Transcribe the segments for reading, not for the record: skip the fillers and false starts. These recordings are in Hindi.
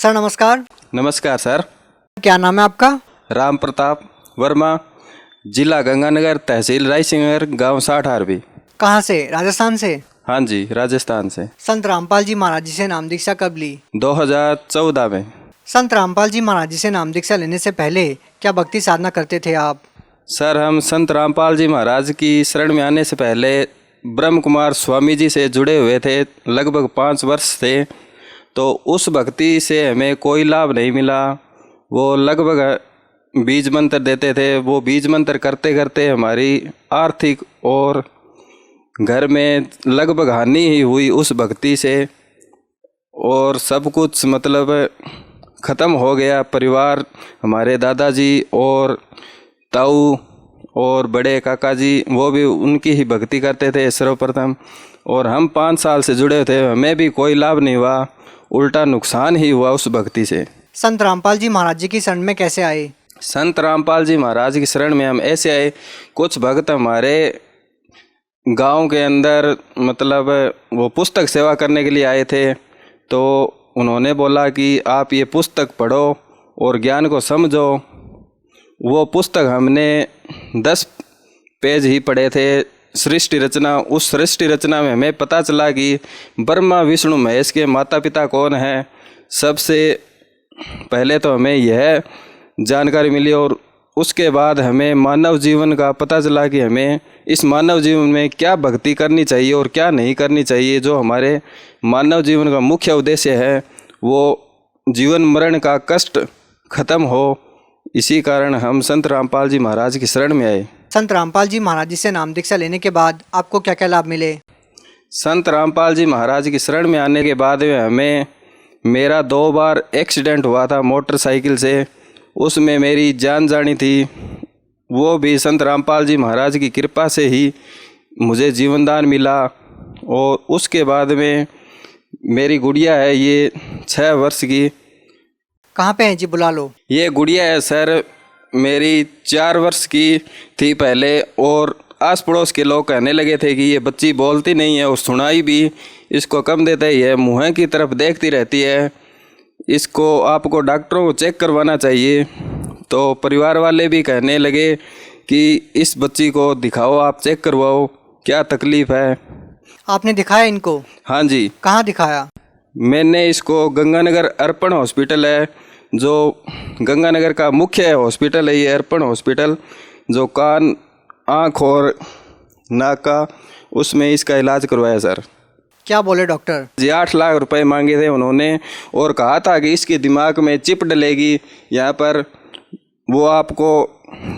सर नमस्कार। नमस्कार सर। क्या नाम है आपका? राम प्रताप वर्मा, जिला गंगानगर, तहसील रायसिंगर, गांव 60 आरबी। कहाँ से? राजस्थान से? हाँ जी, राजस्थान से। संत रामपाल जी महाराज जी से नाम दीक्षा कब ली? 2014 में। संत रामपाल जी महाराज जी से नाम दीक्षा लेने से पहले क्या भक्ति साधना करते थे आप? सर हम संत रामपाल जी महाराज की शरण में आने से पहले ब्रह्म कुमार स्वामी जी से जुड़े हुए थे, लगभग 5 वर्ष थे। तो उस भक्ति से हमें कोई लाभ नहीं मिला। वो लगभग बीज मंत्र देते थे, वो बीज मंत्र करते करते हमारी आर्थिक और घर में लगभग हानि ही हुई उस भक्ति से, और सब कुछ मतलब ख़त्म हो गया। परिवार, हमारे दादाजी और ताऊ और बड़े काका जी, वो भी उनकी ही भक्ति करते थे सर्वप्रथम, और हम 5 साल से जुड़े थे, हमें भी कोई लाभ नहीं हुआ, उल्टा नुकसान ही हुआ उस भक्ति से। संत रामपाल जी महाराज जी की शरण में कैसे आए? संत रामपाल जी महाराज की शरण में हम ऐसे आए, कुछ भक्त हमारे गांव के अंदर मतलब वो पुस्तक सेवा करने के लिए आए थे। तो उन्होंने बोला कि आप ये पुस्तक पढ़ो और ज्ञान को समझो। वो पुस्तक हमने 10 पेज ही पढ़े थे, सृष्टि रचना। उस सृष्टि रचना में हमें पता चला कि ब्रह्मा विष्णु महेश के माता पिता कौन हैं। सबसे पहले तो हमें यह जानकारी मिली, और उसके बाद हमें मानव जीवन का पता चला कि हमें इस मानव जीवन में क्या भक्ति करनी चाहिए और क्या नहीं करनी चाहिए। जो हमारे मानव जीवन का मुख्य उद्देश्य है वो जीवन मरण का कष्ट खत्म हो। इसी कारण हम संत रामपाल जी महाराज की शरण में आए। संत रामपाल जी महाराज जी से नाम दीक्षा लेने के बाद आपको क्या क्या लाभ मिले? संत रामपाल जी महाराज की शरण में आने के बाद में हमें, मेरा 2 बार एक्सीडेंट हुआ था मोटरसाइकिल से, उसमें मेरी जान जानी थी। वो भी संत रामपाल जी महाराज की कृपा से ही मुझे जीवनदान मिला। और उसके बाद में मेरी गुड़िया है, ये 6 वर्ष की। कहाँ पे हैं जी? बुला लो। ये गुड़िया है सर, मेरी 4 वर्ष की थी पहले, और आस पड़ोस के लोग कहने लगे थे कि ये बच्ची बोलती नहीं है और सुनाई भी इसको कम देता ही है, मुँह की तरफ देखती रहती है, इसको आपको डॉक्टरों को चेक करवाना चाहिए। तो परिवार वाले भी कहने लगे कि इस बच्ची को दिखाओ, आप चेक करवाओ क्या तकलीफ़ है। आपने दिखाया इनको? हाँ जी। कहाँ दिखाया? मैंने इसको गंगानगर अर्पण हॉस्पिटल है, जो गंगानगर का मुख्य हॉस्पिटल है, ये अर्पण हॉस्पिटल, जो कान, आँख और नाक का, उसमें इसका इलाज करवाया सर। क्या बोले डॉक्टर? जी 8 लाख रुपए मांगे थे उन्होंने, और कहा था कि इसके दिमाग में चिप डलेगी यहाँ पर, वो आपको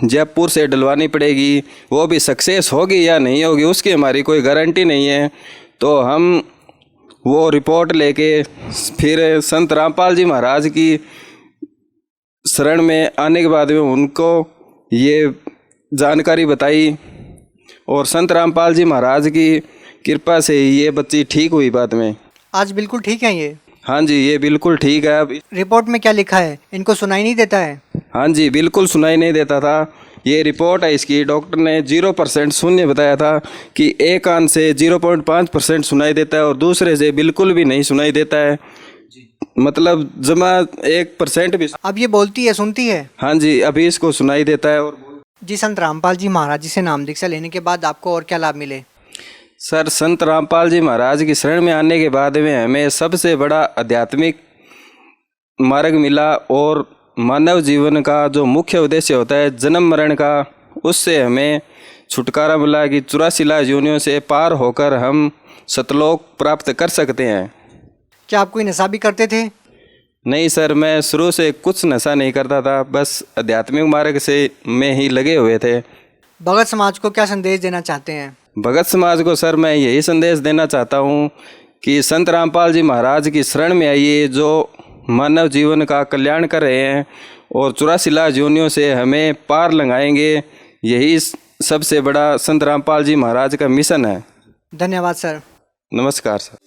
जयपुर से डलवानी पड़ेगी। वो भी सक्सेस होगी या नहीं होगी उसकी हमारी कोई गारंटी नहीं है। तो हम वो रिपोर्ट लेके फिर संत रामपाल जी महाराज की शरण में आने के बाद में उनको ये जानकारी बताई, और संत रामपाल जी महाराज की कृपा से ये बच्ची ठीक हुई बाद में। आज बिल्कुल ठीक है ये? हाँ जी, ये बिल्कुल ठीक है। अब रिपोर्ट में क्या लिखा है? इनको सुनाई नहीं देता है? हाँ जी, बिल्कुल सुनाई नहीं देता था। ये रिपोर्ट है इसकी, डॉक्टर ने 0% शून्य बताया था कि एक कान से 0.5% सुनाई देता है और दूसरे से बिल्कुल भी नहीं सुनाई देता है, मतलब जमा 1% भी। अब ये बोलती है, सुनती है? हाँ जी, अभी इसको सुनाई देता है। और जी, संत रामपाल जी महाराज जी से नाम दीक्षा लेने के बाद आपको और क्या लाभ मिले? सर संत रामपाल जी महाराज की शरण में आने के बाद में हमें सबसे बड़ा आध्यात्मिक मार्ग मिला, और मानव जीवन का जो मुख्य उद्देश्य होता है जन्म मरण का, उससे हमें छुटकारा मिला कि 84 लाख योनियों से पार होकर हम सतलोक प्राप्त कर सकते हैं। क्या आप कोई नशा भी करते थे? नहीं सर, मैं शुरू से कुछ नशा नहीं करता था, बस आध्यात्मिक मार्ग से में ही लगे हुए थे। भगत समाज को क्या संदेश देना चाहते हैं? भगत समाज को सर मैं यही संदेश देना चाहता हूँ कि संत रामपाल जी महाराज की शरण में आइए, जो मानव जीवन का कल्याण कर रहे हैं, और 84 लाख योनियों से हमें पार लगाएंगे। यही सबसे बड़ा संत रामपाल जी महाराज का मिशन है। धन्यवाद सर। नमस्कार सर।